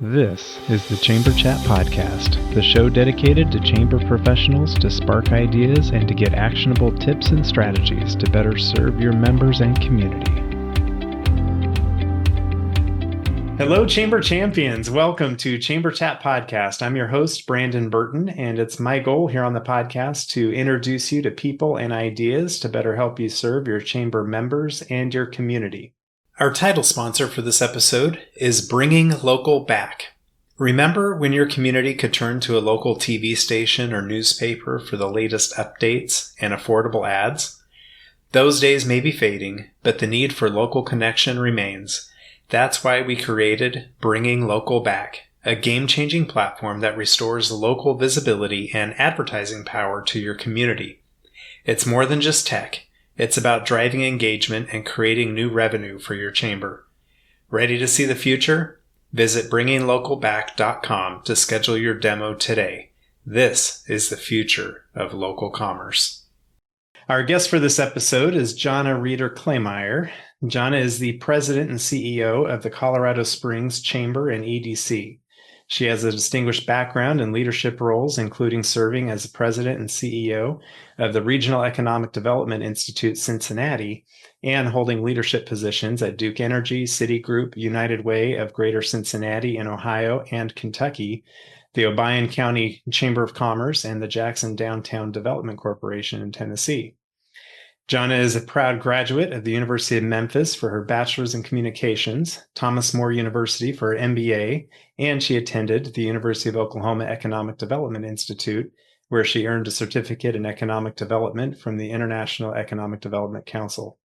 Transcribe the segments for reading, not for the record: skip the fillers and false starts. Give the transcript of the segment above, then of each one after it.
This is the Chamber Chat Podcast, the show dedicated to chamber professionals to spark ideas and to get actionable tips and strategies to better serve your members and community. Hello, Chamber Champions. Welcome to Chamber Chat Podcast. I'm your host, Brandon Burton, and it's my goal here on the podcast to introduce you to people and ideas to better help you serve your chamber members and your community. Our title sponsor for this episode is Bringing Local Back. Remember when your community could turn to a local TV station or newspaper for the latest updates and affordable ads? Those days may be fading, but the need for local connection remains. That's why we created Bringing Local Back, a game-changing platform that restores local visibility and advertising power to your community. It's more than just tech. It's about driving engagement and creating new revenue for your chamber. Ready to see the future? Visit bringinglocalback.com to schedule your demo today. This is the future of local commerce. Our guest for this episode is Johnna Reeder Kleymeyer. Johnna is the president and CEO of the Colorado Springs Chamber and EDC. She has a distinguished background in leadership roles, including serving as the president and CEO of the Regional Economic Development Institute Cincinnati and holding leadership positions at Duke Energy, Citigroup, United Way of Greater Cincinnati in Ohio and Kentucky, the Obion County Chamber of Commerce, and the Jackson Downtown Development Corporation in Tennessee. Johnna is a proud graduate of the University of Memphis for her bachelor's in communications, Thomas More University for her MBA, and she attended the University of Oklahoma Economic Development Institute, where she earned a certificate in economic development from the International Economic Development Council.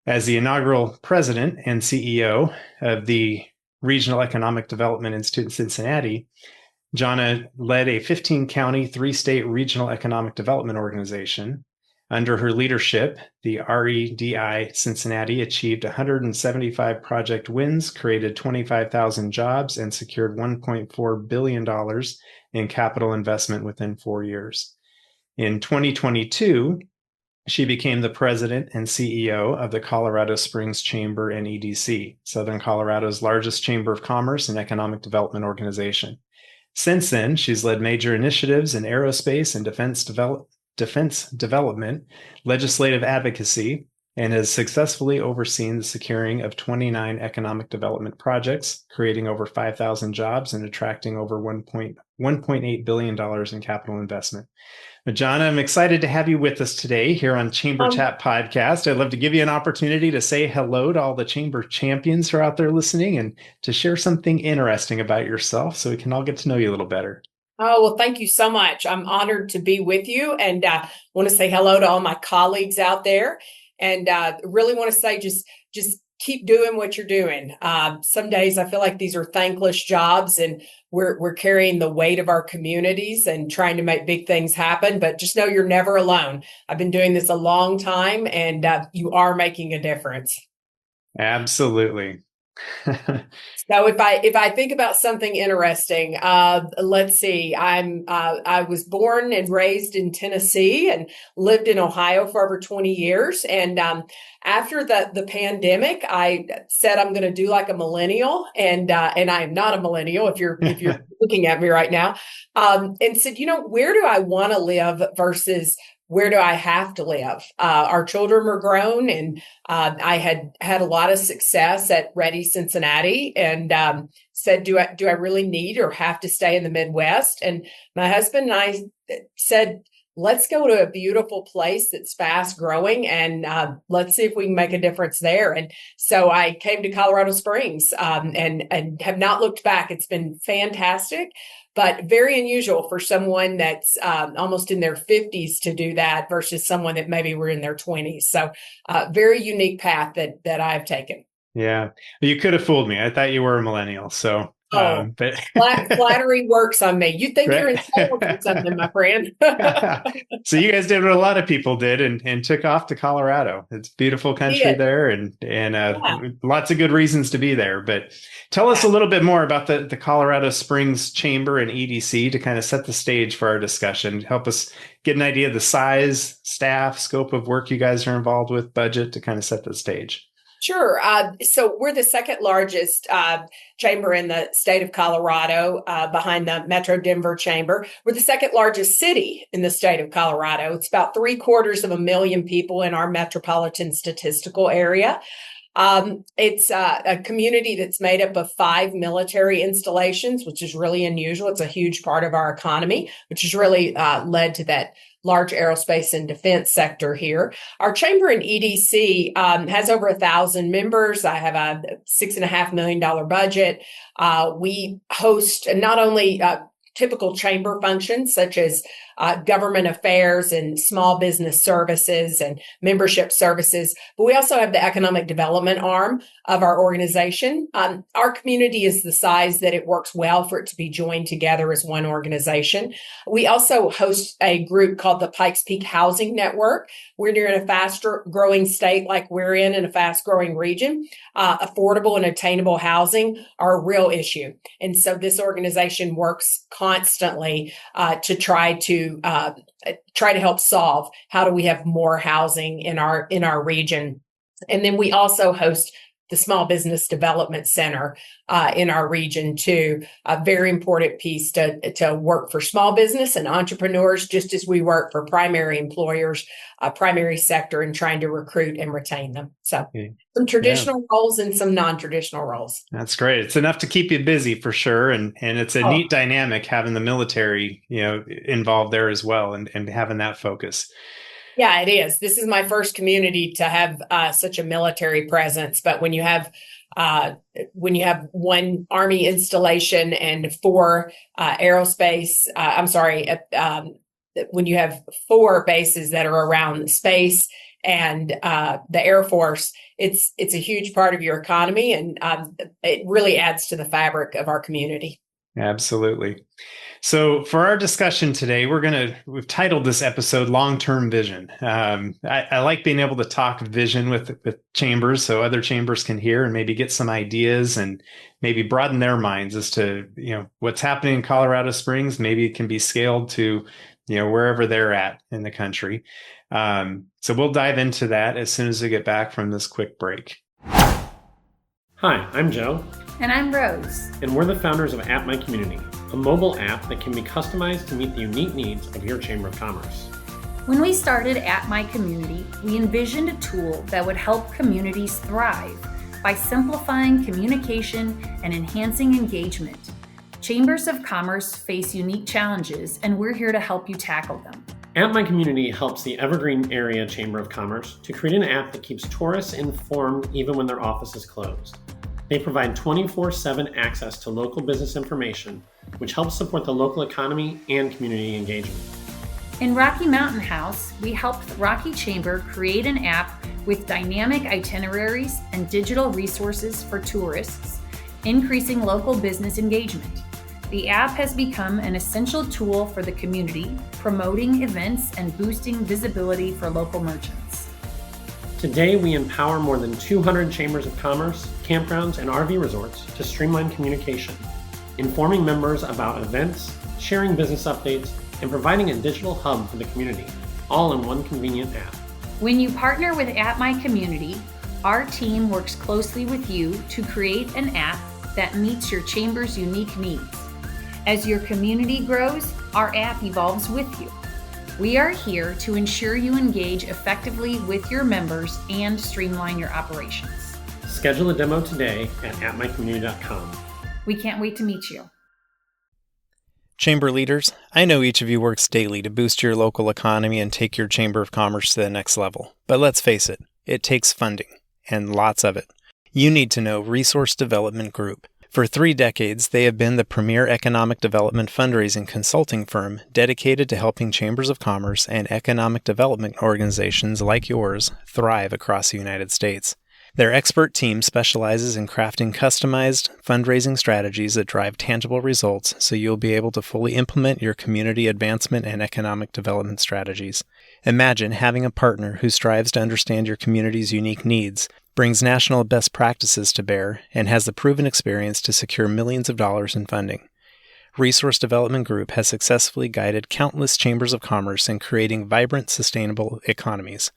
As the inaugural president and CEO of the Regional Economic Development Institute in Cincinnati, Johnna led a 15-county, 3-state regional economic development organization. Under her leadership, the REDI Cincinnati achieved 175 project wins, created 25,000 jobs, and secured $1.4 billion in capital investment within 4 years. In 2022, she became the president and CEO of the Colorado Springs Chamber and EDC, Southern Colorado's largest chamber of commerce and economic development organization. Since then, she's led major initiatives in aerospace and defense development, legislative advocacy, and has successfully overseen the securing of 29 economic development projects, creating over 5,000 jobs and attracting over $1.8 billion in capital investment. Johnna, I'm excited to have you with us today here on Chamber Chat Podcast. I'd love to give you an opportunity to say hello to all the Chamber champions who are out there listening and to share something interesting about yourself so we can all get to know you a little better. Oh, well, thank you so much. I'm honored to be with you and want to say hello to all my colleagues out there. And really want to say just keep doing what you're doing. Some days I feel like these are thankless jobs and we're carrying the weight of our communities and trying to make big things happen. But just know you're never alone. I've been doing this a long time and you are making a difference. Absolutely. So if I think about something interesting, let's see. I was born and raised in Tennessee and lived in Ohio for over 20 years. And after the pandemic, I said I'm going to do like a millennial, and I am not a millennial. If you're looking at me right now, and said, where do I want to live versus where do I have to live? Our children were grown, and I had a lot of success at Ready Cincinnati, and said, do I really need or have to stay in the Midwest? And my husband and I said, let's go to a beautiful place that's fast growing, and let's see if we can make a difference there. And so I came to Colorado Springs and have not looked back. It's been fantastic. But very unusual for someone that's almost in their 50s to do that versus someone that maybe were in their 20s. So very unique path that I've taken. Yeah. You could have fooled me. I thought you were a millennial. So but flattery works on me. You think you're in sales or something, my friend. So you guys did what a lot of people did and took off to Colorado. It's a beautiful country there and lots of good reasons to be there. But tell us a little bit more about the Colorado Springs Chamber and EDC to kind of set the stage for our discussion. Help us get an idea of the size, staff, scope of work you guys are involved with, budget to kind of set the stage. Sure. So we're the second largest chamber in the state of Colorado, behind the Metro Denver Chamber. We're the second largest city in the state of Colorado. It's about 750,000 people in our metropolitan statistical area. It's a community that's made up of 5 military installations, which is really unusual. It's a huge part of our economy, which has really led to that large aerospace and defense sector here. Our chamber in EDC has over 1,000 members. I have a $6.5 million budget. We host not only typical chamber functions such as government affairs and small business services and membership services, but we also have the economic development arm of our organization. Our community is the size that it works well for it to be joined together as one organization. We also host a group called the Pikes Peak Housing Network. We're in a faster growing state like we're in a fast growing region. Affordable and attainable housing are a real issue. And so this organization works constantly to try to help solve how do we have more housing in our region. And then we also host the Small Business Development Center in our region too, a very important piece to work for small business and entrepreneurs, just as we work for primary employers, primary sector, and trying to recruit and retain them. So some traditional roles and some non-traditional roles. That's great. It's enough to keep you busy for sure. And it's a neat dynamic having the military, involved there as well and having that focus. Yeah, it is. This is my first community to have such a military presence. But when you have one Army installation and 4 when you have 4 bases that are around space and the Air Force, it's a huge part of your economy, and it really adds to the fabric of our community. Absolutely. So for our discussion today, we've titled this episode Long-Term Vision. I like being able to talk vision with chambers so other chambers can hear and maybe get some ideas and maybe broaden their minds as to, what's happening in Colorado Springs. Maybe it can be scaled to, wherever they're at in the country. So we'll dive into that as soon as we get back from this quick break. Hi, I'm Joe. And I'm Rose. And we're the founders of App My Community, a mobile app that can be customized to meet the unique needs of your Chamber of Commerce. When we started App My Community, we envisioned a tool that would help communities thrive by simplifying communication and enhancing engagement. Chambers of Commerce face unique challenges, and we're here to help you tackle them. App My Community helps the Evergreen Area Chamber of Commerce to create an app that keeps tourists informed even when their office is closed. They provide 24/7 access to local business information, which helps support the local economy and community engagement. In Rocky Mountain House, we helped the Rocky Chamber create an app with dynamic itineraries and digital resources for tourists, increasing local business engagement. The app has become an essential tool for the community, promoting events and boosting visibility for local merchants. Today, we empower more than 200 chambers of commerce, campgrounds, and RV resorts to streamline communication, informing members about events, sharing business updates, and providing a digital hub for the community, all in one convenient app. When you partner with App My Community, our team works closely with you to create an app that meets your chamber's unique needs. As your community grows, our app evolves with you. We are here to ensure you engage effectively with your members and streamline your operations. Schedule a demo today at appmycommunity.com. We can't wait to meet you. Chamber leaders, I know each of you works daily to boost your local economy and take your Chamber of Commerce to the next level. But let's face it takes funding, and lots of it. You need to know Resource Development Group. For 3 decades, they have been the premier economic development fundraising consulting firm dedicated to helping chambers of commerce and economic development organizations like yours thrive across the United States. Their expert team specializes in crafting customized fundraising strategies that drive tangible results so you'll be able to fully implement your community advancement and economic development strategies. Imagine having a partner who strives to understand your community's unique needs, brings national best practices to bear, and has the proven experience to secure millions of dollars in funding. Resource Development Group has successfully guided countless chambers of commerce in creating vibrant, sustainable economies.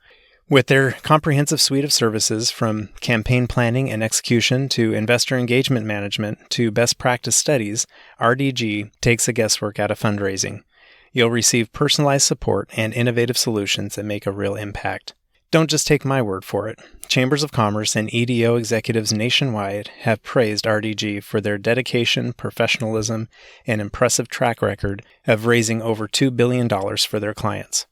With their comprehensive suite of services, from campaign planning and execution to investor engagement management to best practice studies, RDG takes the guesswork out of fundraising. You'll receive personalized support and innovative solutions that make a real impact. Don't just take my word for it. Chambers of Commerce and EDO executives nationwide have praised RDG for their dedication, professionalism, and impressive track record of raising over $2 billion for their clients.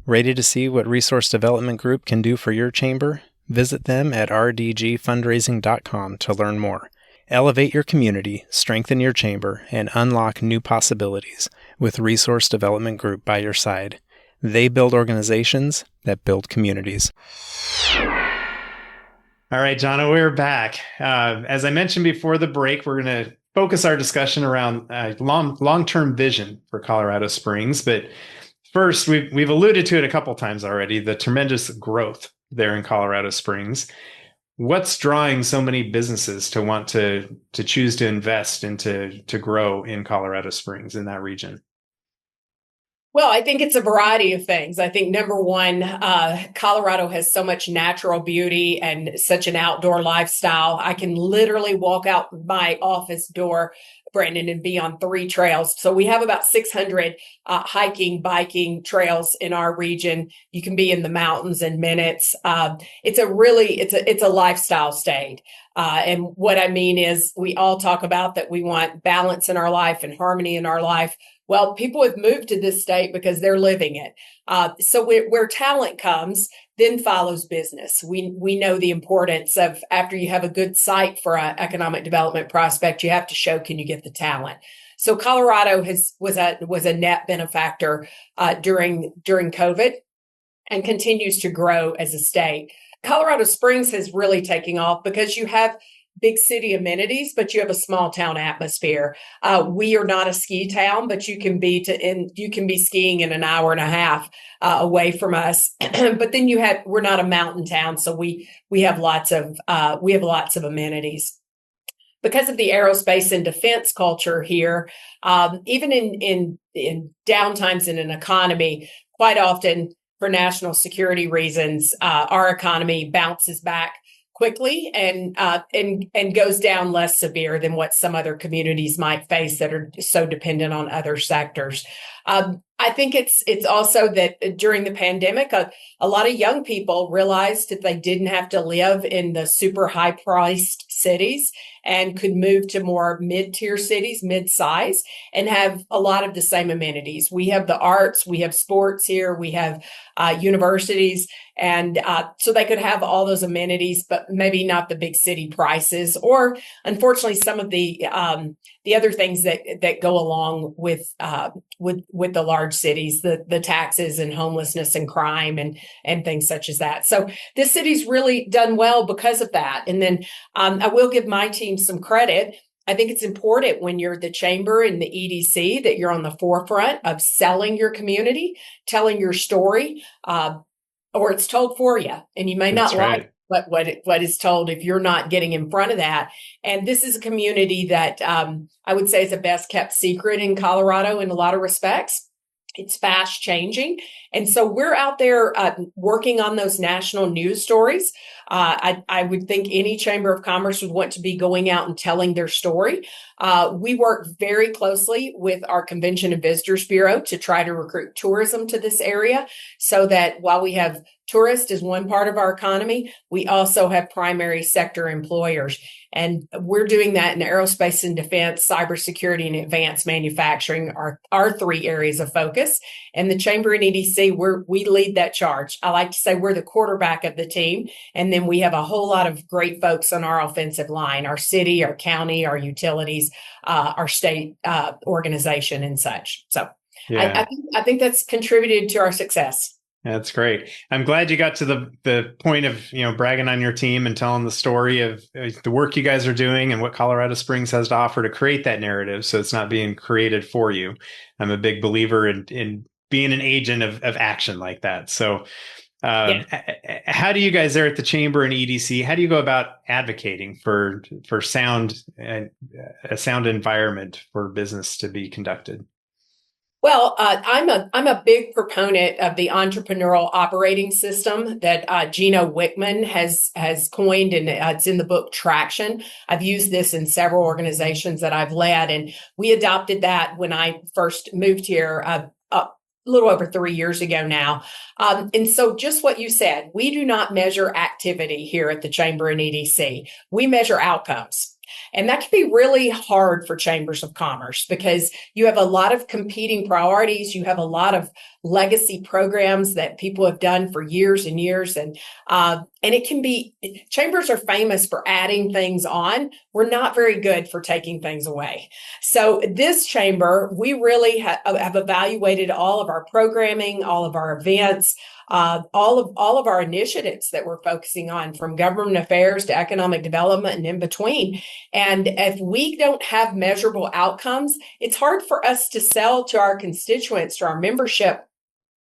Ready to see what Resource Development Group can do for your chamber? Visit them at rdgfundraising.com to learn more. Elevate your community, strengthen your chamber, and unlock new possibilities with Resource Development Group by your side. They build organizations that build communities. All right, Johnna, we're back. As I mentioned before the break, we're going to focus our discussion around long-term vision for Colorado Springs. But first, we've alluded to it a couple times already, the tremendous growth there in Colorado Springs. What's drawing so many businesses to want to choose to invest and to grow in Colorado Springs, in that region? Well, I think it's a variety of things. I think number one, Colorado has so much natural beauty and such an outdoor lifestyle. I can literally walk out my office door, Brandon, and be on 3 trails. So we have about 600 hiking, biking trails in our region. You can be in the mountains in minutes. It's a lifestyle state. And what I mean is, we all talk about that we want balance in our life and harmony in our life. Well, people have moved to this state because they're living it. So where talent comes, then follows business. We know the importance of, after you have a good site for an economic development prospect, you have to show, can you get the talent? So Colorado was a net benefactor during COVID and continues to grow as a state. Colorado Springs has really taken off because you have big city amenities, but you have a small town atmosphere. We are not a ski town, but you can be skiing in an hour and a half away from us. But then we're not a mountain town, so we have lots of amenities. Because of the aerospace and defense culture here, even in downtimes in an economy, quite often for national security reasons, our economy bounces back quickly and goes down less severe than what some other communities might face that are so dependent on other sectors. I think it's also that during the pandemic, a lot of young people realized that they didn't have to live in the super high priced cities and could move to more mid-tier cities, mid-size, and have a lot of the same amenities. We have the arts, we have sports here, we have universities, and so they could have all those amenities, but maybe not the big city prices, or unfortunately some of the other things that go along with the large cities, the taxes and homelessness and crime and things such as that. So this city's really done well because of that. And then I will give my team some credit. I think it's important when you're the chamber and the EDC that you're on the forefront of selling your community, telling your story, or it's told for you, and you may not like what is told if you're not getting in front of that. And this is a community that I would say is a best kept secret in Colorado in a lot of respects. It's fast changing. And so we're out there working on those national news stories. I would think any Chamber of Commerce would want to be going out and telling their story. We work very closely with our Convention and Visitors Bureau to try to recruit tourism to this area, so that while we have tourists as one part of our economy, we also have primary sector employers. And we're doing that in aerospace and defense, cybersecurity, and advanced manufacturing are our 3 areas of focus. And the Chamber and EDC, we lead that charge. I like to say we're the quarterback of the team. And then we have a whole lot of great folks on our offensive line, our city, our county, our utilities, our state organization and such. So yeah. I think that's contributed to our success. That's great. I'm glad you got to the point of, bragging on your team and telling the story of the work you guys are doing and what Colorado Springs has to offer to create that narrative, so it's not being created for you. I'm a big believer in being an agent of action like that. So how do you guys there at the Chamber and EDC, how do you go about advocating for sound and a sound environment for business to be conducted? Well, I'm a big proponent of the entrepreneurial operating system that Gino Wickman has coined, and it's in the book Traction. I've used this in several organizations that I've led, and we adopted that when I first moved here a little over 3 years ago now. And so, just what you said, we do not measure activity here at the Chamber and EDC. We measure outcomes. And that can be really hard for chambers of commerce because you have a lot of competing priorities. You have a lot of legacy programs that people have done for years and years. And it can be, chambers are famous for adding things on. We're not very good for taking things away. So this chamber, we really have evaluated all of our programming, all of our events, all of our initiatives that we're focusing on, from government affairs to economic development and in between. And if we don't have measurable outcomes, it's hard for us to sell to our constituents, to our membership,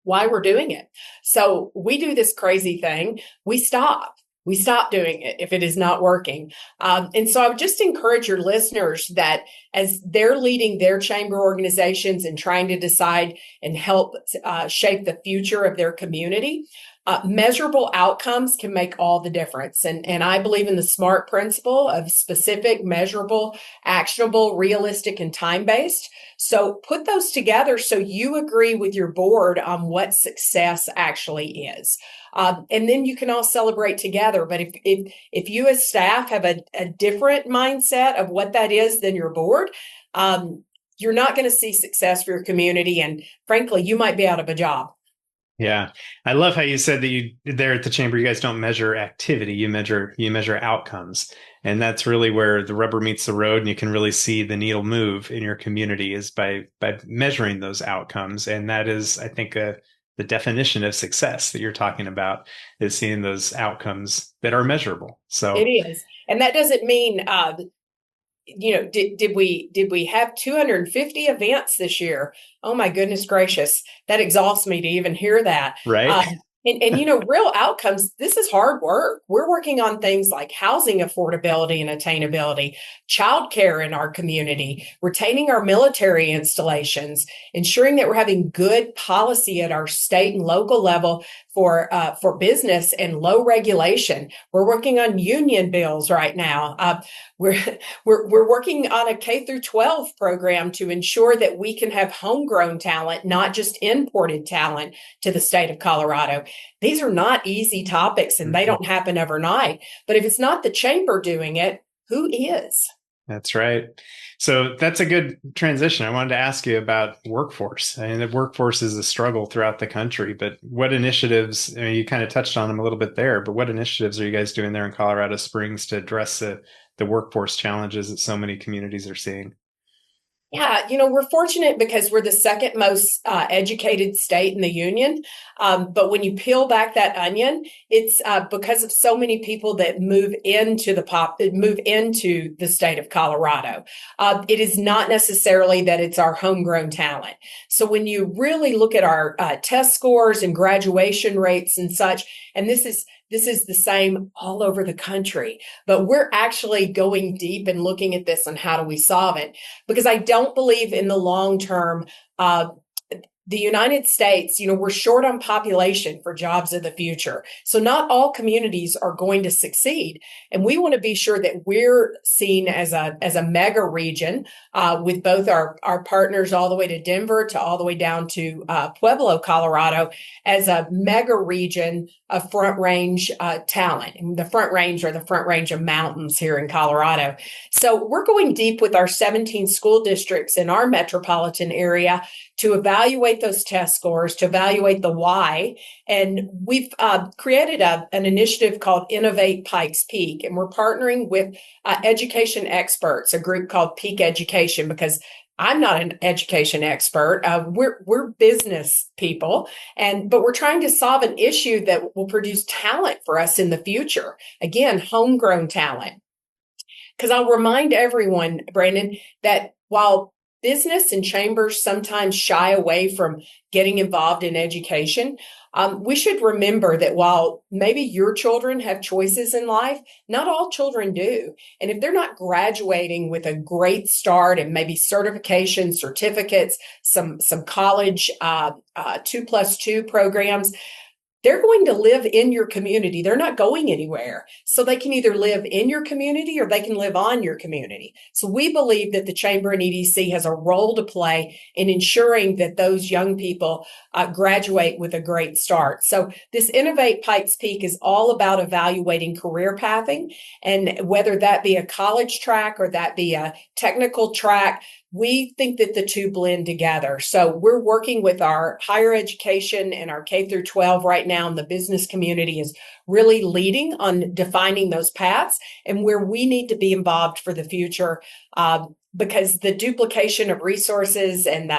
why we're doing it. So we do this crazy thing. We stop doing it if it is not working. And so I would just encourage your listeners that as they're leading their chamber organizations and trying to decide and help shape the future of their community, measurable outcomes can make all the difference. And I believe in the SMART principle of specific, measurable, actionable, realistic, and time-based. So put those together so you agree with your board on what success actually is. And then you can all celebrate together. But if you as staff have a different mindset of what that is than your board, you're not going to see success for your community. And frankly, you might be out of a job. Yeah. I love how you said that you there at the chamber, you guys don't measure activity, you measure outcomes. And that's really where the rubber meets the road, and you can really see the needle move in your community is by measuring those outcomes. And that is, I think, the definition of success that you're talking about, is seeing those outcomes that are measurable. So it is. And that doesn't mean did we have 250 events this year? Oh my goodness gracious. That exhausts me to even hear that. Right. And real outcomes, this is hard work. We're working on things like housing affordability and attainability, childcare in our community, retaining our military installations, ensuring that we're having good policy at our state and local level for business and low regulation. We're working on union bills right now. We're working on a K through 12 program to ensure that we can have homegrown talent, not just imported talent, to the state of Colorado. These are not easy topics, and they don't happen overnight. But if it's not the chamber doing it, who is? That's right. So that's a good transition. I wanted to ask you about workforce. I mean, the workforce is a struggle throughout the country, but what initiatives, I mean, you kind of touched on them a little bit there, but what initiatives are you guys doing there in Colorado Springs to address the workforce challenges that so many communities are seeing? Yeah, we're fortunate because we're the second most educated state in the union. But when you peel back that onion, it's because of so many people that move into the state of Colorado. It is not necessarily that it's our homegrown talent. So when you really look at our test scores and graduation rates and such, and this is the same all over the country, but we're actually going deep and looking at this and how do we solve it? Because I don't believe in the long term, the United States, we're short on population for jobs of the future. So not all communities are going to succeed. And we want to be sure that we're seen as a mega region with both our partners all the way to Denver to all the way down to Pueblo, Colorado, as a mega region of front range talent. And the front range are the front range of mountains here in Colorado. So we're going deep with our 17 school districts in our metropolitan area to evaluate those test scores, to evaluate the why. And we've created an initiative called Innovate Pikes Peak. And we're partnering with education experts, a group called Peak Education, because I'm not an education expert. We're business people, but we're trying to solve an issue that will produce talent for us in the future. Again, homegrown talent. Because I'll remind everyone, Brandon, that while business and chambers sometimes shy away from getting involved in education, we should remember that while maybe your children have choices in life, not all children do. And if they're not graduating with a great start and maybe certification, certificates, some college 2+2 programs, they're going to live in your community. They're not going anywhere. So they can either live in your community or they can live on your community. So we believe that the Chamber and EDC has a role to play in ensuring that those young people graduate with a great start. So this Innovate Pikes Peak is all about evaluating career pathing, and whether that be a college track or that be a technical track, we think that the two blend together. So we're working with our higher education and our K through 12 right now, and the business community is really leading on defining those paths and where we need to be involved for the future, because the duplication of resources and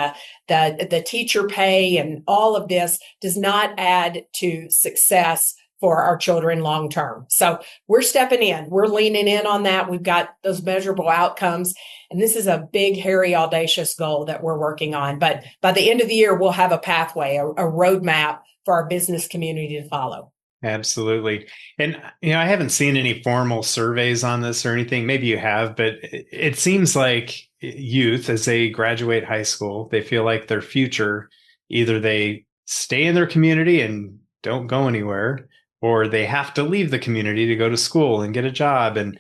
the teacher pay and all of this does not add to success for our children long term. So we're stepping in, we're leaning in on that. We've got those measurable outcomes, and this is a big, hairy, audacious goal that we're working on. But by the end of the year, we'll have a pathway, a roadmap for our business community to follow. Absolutely. And, I haven't seen any formal surveys on this or anything. Maybe you have, but it seems like youth, as they graduate high school, they feel like their future, either they stay in their community and don't go anywhere, or they have to leave the community to go to school and get a job. And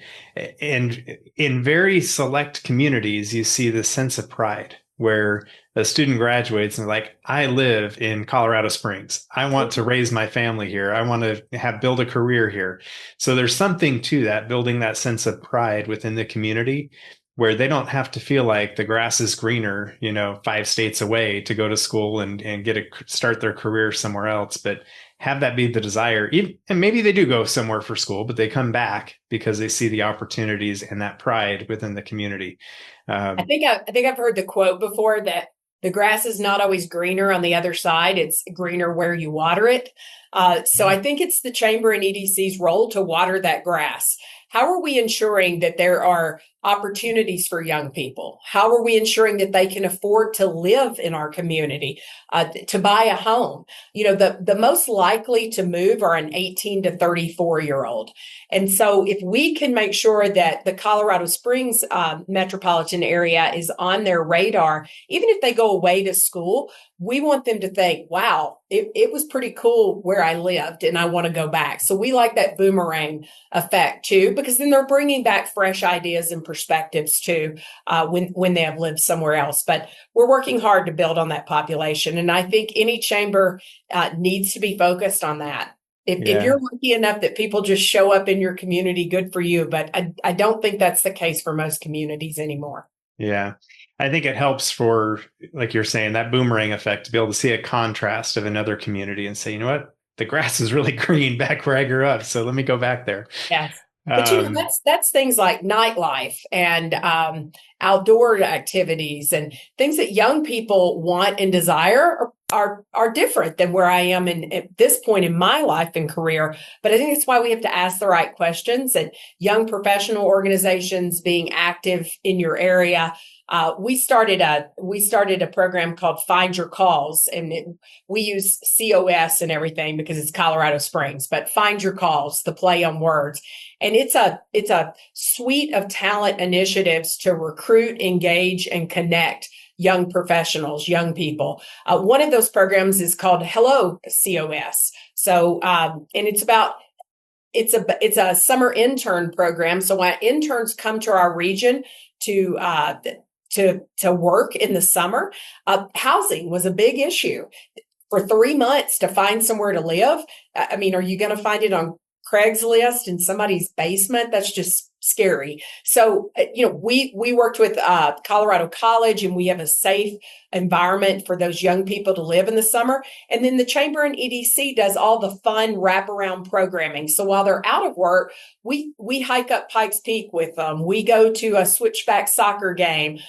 in very select communities, you see this sense of pride where a student graduates and they're like, I live in Colorado Springs. I want to raise my family here. I want to build a career here. So there's something to that, building that sense of pride within the community where they don't have to feel like the grass is greener, 5 states away to go to school and start their career somewhere else, but have that be the desire. And maybe they do go somewhere for school, but they come back because they see the opportunities and that pride within the community. I think I've heard the quote before that the grass is not always greener on the other side. It's greener where you water it. So I think it's the Chamber and EDC's role to water that grass. How are we ensuring that there are opportunities for young people? How are we ensuring that they can afford to live in our community, to buy a home? The most likely to move are an 18 to 34-year-old. And so if we can make sure that the Colorado Springs metropolitan area is on their radar, even if they go away to school, we want them to think, wow, it was pretty cool where I lived and I want to go back. So we like that boomerang effect too, because then they're bringing back fresh ideas and perspectives too, when they have lived somewhere else. But we're working hard to build on that population. And I think any chamber needs to be focused on that. If you're lucky enough that people just show up in your community, good for you. But I don't think that's the case for most communities anymore. Yeah. I think it helps for, like you're saying, that boomerang effect to be able to see a contrast of another community and say, you know what, the grass is really green back where I grew up. So let me go back there. Yes. But that's things like nightlife and outdoor activities and things that young people want and desire are different than where I am at this point in my life and career. But I think that's why we have to ask the right questions, and young professional organizations being active in your area. We started a program called Find Your Calls, and we use COS and everything because it's Colorado Springs, but Find Your Calls, the play on words. And it's a suite of talent initiatives to recruit, engage, and connect young professionals, young people. One of those programs is called Hello COS. So, and it's a summer intern program. So when interns come to our region to work in the summer, housing was a big issue. For 3 months to find somewhere to live, I mean, are you going to find it on Craigslist in somebody's basement? That's just scary. So, we worked with Colorado College, and we have a safe environment for those young people to live in the summer. And then the Chamber and EDC does all the fun wraparound programming. So while they're out of work, we hike up Pikes Peak with them. We go to a switchback soccer game.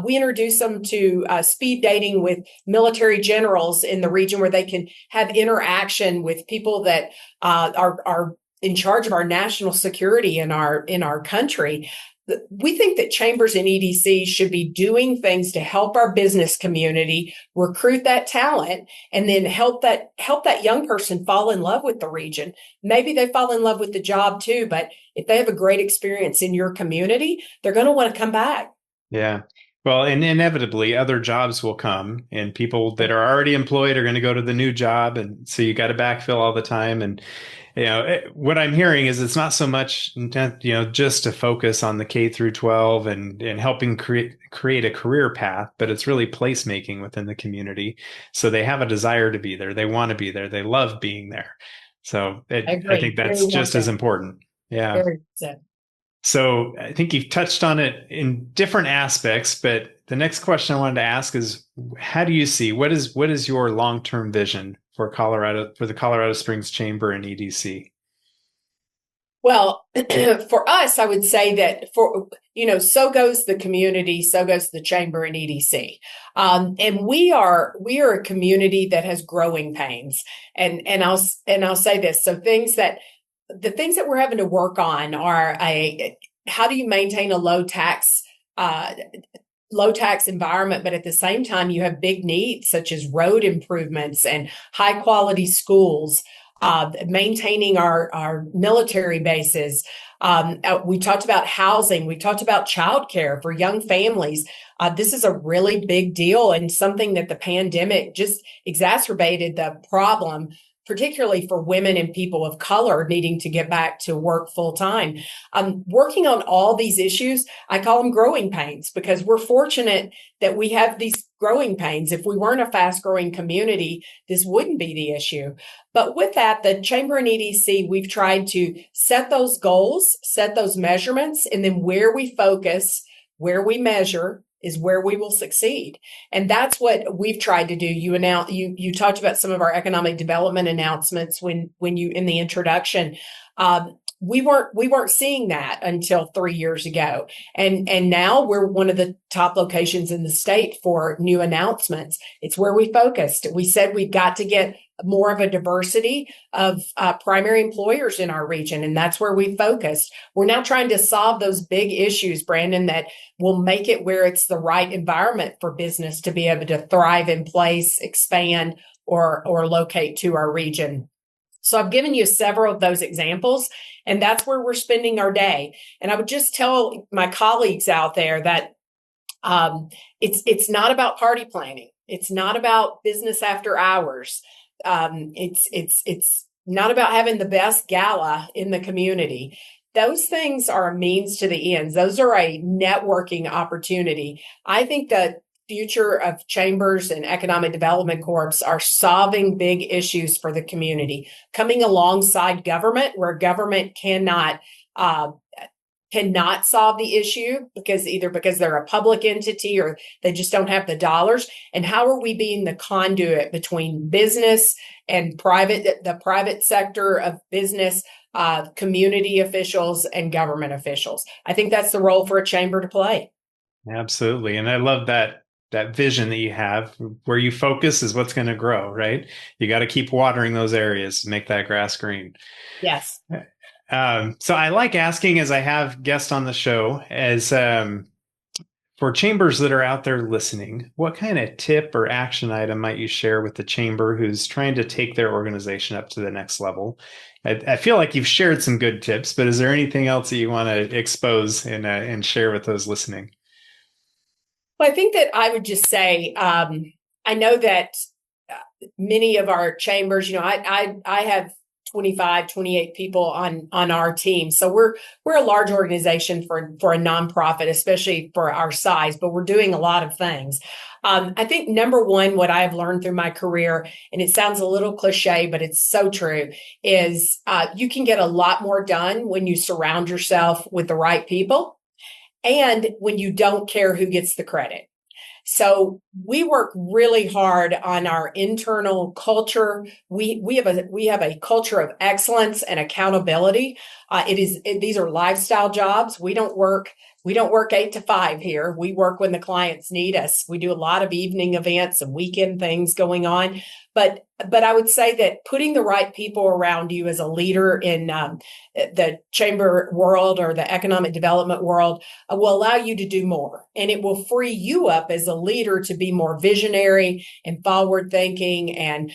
We introduce them to speed dating with military generals in the region where they can have interaction with people that are in charge of our national security in our country. we think that chambers and EDC should be doing things to help our business community recruit that talent, and then help that young person fall in love with the region. Maybe they fall in love with the job too, but if they have a great experience in your community, they're going to want to come back. Yeah. Well, and inevitably other jobs will come, and people that are already employed are going to go to the new job. And so you got to backfill all the time. And, what I'm hearing is it's not so much, just to focus on the K through 12 and helping create a career path, but it's really placemaking within the community. So they have a desire to be there. They want to be there. They love being there. So I think that's just as important. Yeah. Very good. So I think you've touched on it in different aspects, but the next question I wanted to ask is, how do you see, what is your long-term vision for the Colorado Springs Chamber and EDC? Well, for us, I would say that so goes the community, so goes the chamber and EDC. And we are a community that has growing pains. And I'll say this. So the things that we're having to work on are how do you maintain a low tax environment, but at the same time you have big needs such as road improvements and high quality schools, maintaining our military bases. We talked about housing. We talked about childcare for young families. This is a really big deal, and something that the pandemic just exacerbated the problem, particularly for women and people of color needing to get back to work full time. Working on all these issues, I call them growing pains, because we're fortunate that we have these growing pains. If we weren't a fast growing community, this wouldn't be the issue. But with that, the Chamber and EDC, we've tried to set those goals, set those measurements, and then where we focus, where we measure, is where we will succeed. And that's what we've tried to do. You talked about some of our economic development announcements when you, in the introduction, we weren't seeing that until 3 years ago. And now we're one of the top locations in the state for new announcements. It's where we focused. We said we've got to get more of a diversity of primary employers in our region. And that's where we focused. We're now trying to solve those big issues, Brandon, that will make it where it's the right environment for business to be able to thrive in place, expand, or locate to our region. So I've given you several of those examples, and that's where we're spending our day. And I would just tell my colleagues out there that it's not about party planning. It's not about business after hours. It's not about having the best gala in the community. Those things are a means to the ends. Those are a networking opportunity. I think that future of chambers and economic development corps are solving big issues for the community, coming alongside government where government cannot solve the issue because they're a public entity or they just don't have the dollars. And how are we being the conduit between business and the private sector of business, community officials and government officials? I think that's the role for a chamber to play. Absolutely. And I love that vision that you have. Where you focus is what's going to grow, right? You got to keep watering those areas to make that grass green. Yes. So I like asking, as I have guests on the show, as for chambers that are out there listening, what kind of tip or action item might you share with the chamber who's trying to take their organization up to the next level? I feel like you've shared some good tips, but is there anything else that you want to expose and share with those listening? Well, I think that I would just say, I know that many of our chambers, I have 25, 28 people on our team. So we're a large organization for a nonprofit, especially for our size, but we're doing a lot of things. I think number one, what I've learned through my career, and it sounds a little cliche, but it's so true, is you can get a lot more done when you surround yourself with the right people and when you don't care who gets the credit. So we work really hard on our internal culture. We have a culture of excellence and accountability. These are lifestyle jobs. We don't work 8 to 5 here. We work when the clients need us. We do a lot of evening events and weekend things going on. But I would say that putting the right people around you as a leader in the chamber world or the economic development world will allow you to do more. And it will free you up as a leader to be more visionary and forward thinking and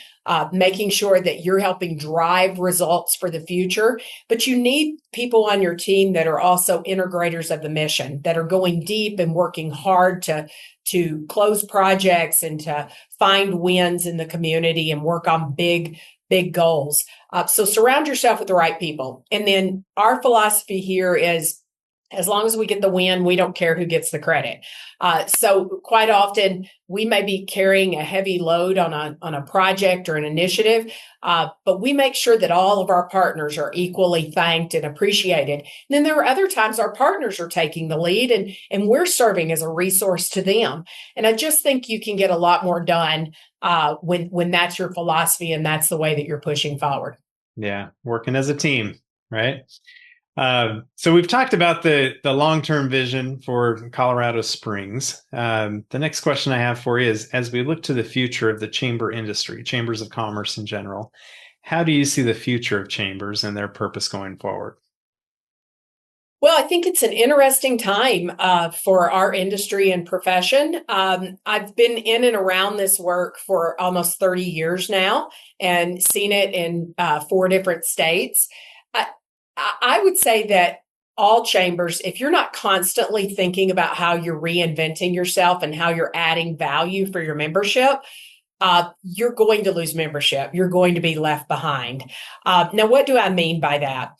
making sure that you're helping drive results for the future. But you need people on your team that are also integrators of the mission, that are going deep and working hard to close projects and to find wins in the community and work on big goals. So surround yourself with the right people. And then our philosophy here is, as long as we get the win, we don't care who gets the credit. So quite often we may be carrying a heavy load on a project or an initiative, but we make sure that all of our partners are equally thanked and appreciated. And then there are other times our partners are taking the lead and we're serving as a resource to them. And I just think you can get a lot more done when that's your philosophy and that's the way that you're pushing forward. Yeah, working as a team, right? So we've talked about the long-term vision for Colorado Springs. The next question I have for you is, as we look to the future of the chamber industry, chambers of commerce in general, how do you see the future of chambers and their purpose going forward? Well, I think it's an interesting time for our industry and profession. I've been in and around this work for almost 30 years now and seen it in 4 different states. I would say that all chambers, if you're not constantly thinking about how you're reinventing yourself and how you're adding value for your membership, you're going to lose membership. You're going to be left behind. Now, what do I mean by that?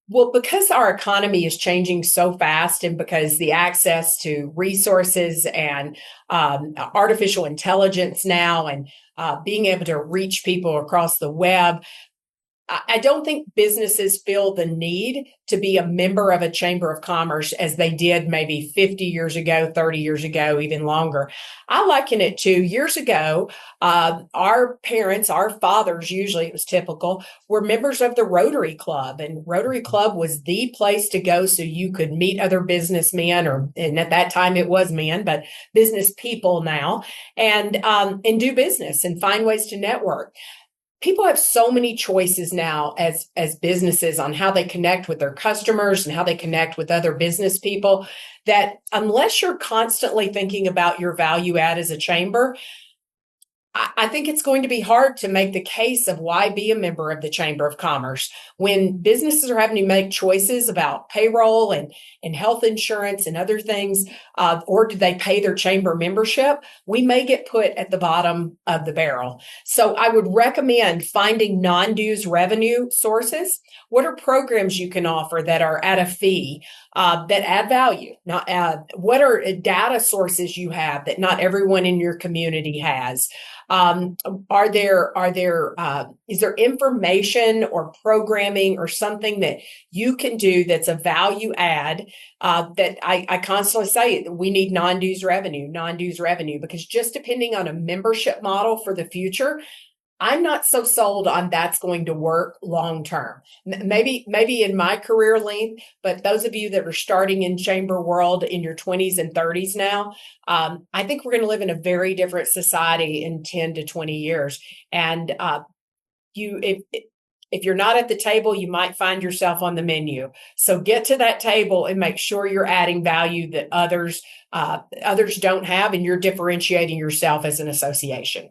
Well, because our economy is changing so fast and because the access to resources and artificial intelligence now and being able to reach people across the web, I don't think businesses feel the need to be a member of a chamber of commerce as they did maybe 50 years ago, 30 years ago, even longer. I liken it to years ago, our parents, our fathers, usually it was typical, were members of the Rotary Club. And Rotary Club was the place to go so you could meet other businessmen, and at that time it was men, but business people now, and do business and find ways to network. People have so many choices now as businesses on how they connect with their customers and how they connect with other business people that unless you're constantly thinking about your value add as a chamber, I think it's going to be hard to make the case of why be a member of the Chamber of Commerce when businesses are having to make choices about payroll and health insurance and other things, or do they pay their chamber membership? We may get put at the bottom of the barrel. So I would recommend finding non-dues revenue sources. What are programs you can offer that are at a fee that add value? What are data sources you have that not everyone in your community has? Is there information or programming or something that you can do that's a value add that I constantly say we need non-dues revenue, because just depending on a membership model for the future, I'm not so sold on that's going to work long term. Maybe in my career length, but those of you that are starting in chamber world in your 20s and 30s now, I think we're going to live in a very different society in 10 to 20 years. And if you're not at the table, you might find yourself on the menu. So get to that table and make sure you're adding value that others don't have, and you're differentiating yourself as an association.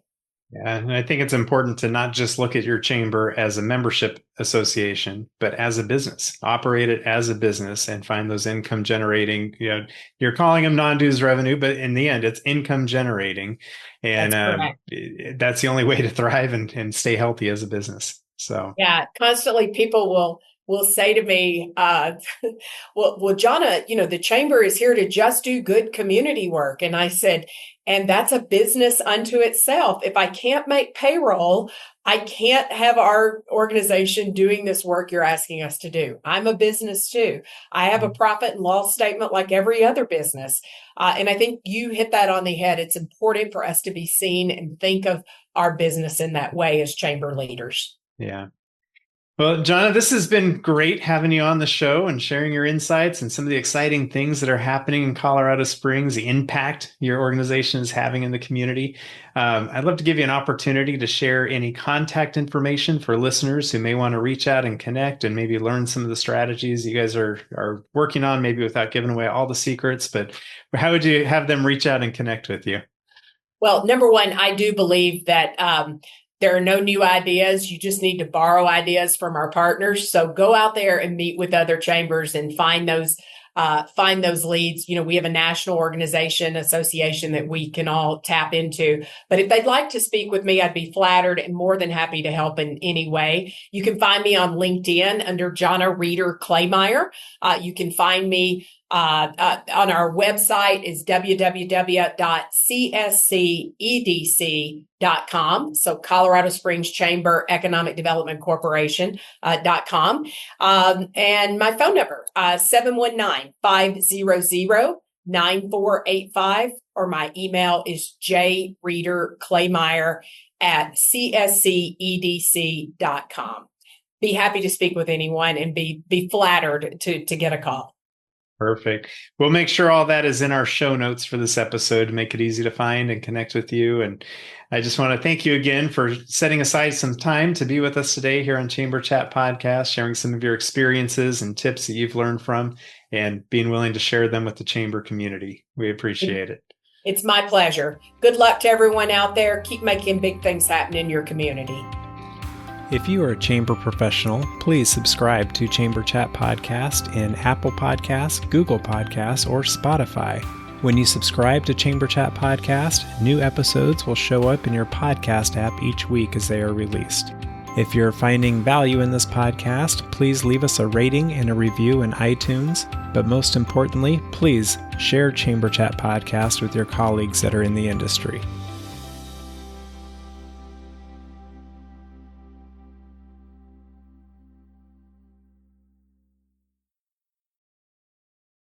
Yeah, and I think it's important to not just look at your chamber as a membership association, but as a business. Operate it as a business and find those income generating, you're calling them non-dues revenue, but in the end, it's income generating. And that's the only way to thrive and stay healthy as a business. So yeah, constantly people will say to me, well, Johnna, the chamber is here to just do good community work. And I said, and that's a business unto itself. If I can't make payroll, I can't have our organization doing this work you're asking us to do. I'm a business too. I have a profit and loss statement like every other business. And I think you hit that on the head. It's important for us to be seen and think of our business in that way as chamber leaders. Yeah. Well, Johnna, this has been great having you on the show and sharing your insights and some of the exciting things that are happening in Colorado Springs, the impact your organization is having in the community. I'd love to give you an opportunity to share any contact information for listeners who may want to reach out and connect and maybe learn some of the strategies you guys are working on, maybe without giving away all the secrets. But how would you have them reach out and connect with you? Well, number one, I do believe that there are no new ideas. You just need to borrow ideas from our partners. So go out there and meet with other chambers and find those leads. We have a national association that we can all tap into. But if they'd like to speak with me, I'd be flattered and more than happy to help in any way. You can find me on LinkedIn under Johnna Reeder Kleymeyer. You can find me on our website is www.cscedc.com. So Colorado Springs Chamber Economic Development Corporation.com. And my phone number, 719-500-9485, or my email is jreederkleymeyer@cscedc.com. Be happy to speak with anyone and be flattered to get a call. Perfect. We'll make sure all that is in our show notes for this episode to make it easy to find and connect with you. And I just want to thank you again for setting aside some time to be with us today here on Chamber Chat Podcast, sharing some of your experiences and tips that you've learned from and being willing to share them with the Chamber community. We appreciate it. It's my pleasure. Good luck to everyone out there. Keep making big things happen in your community. If you are a Chamber professional, please subscribe to Chamber Chat Podcast in Apple Podcasts, Google Podcasts, or Spotify. When you subscribe to Chamber Chat Podcast, new episodes will show up in your podcast app each week as they are released. If you're finding value in this podcast, please leave us a rating and a review in iTunes. But most importantly, please share Chamber Chat Podcast with your colleagues that are in the industry.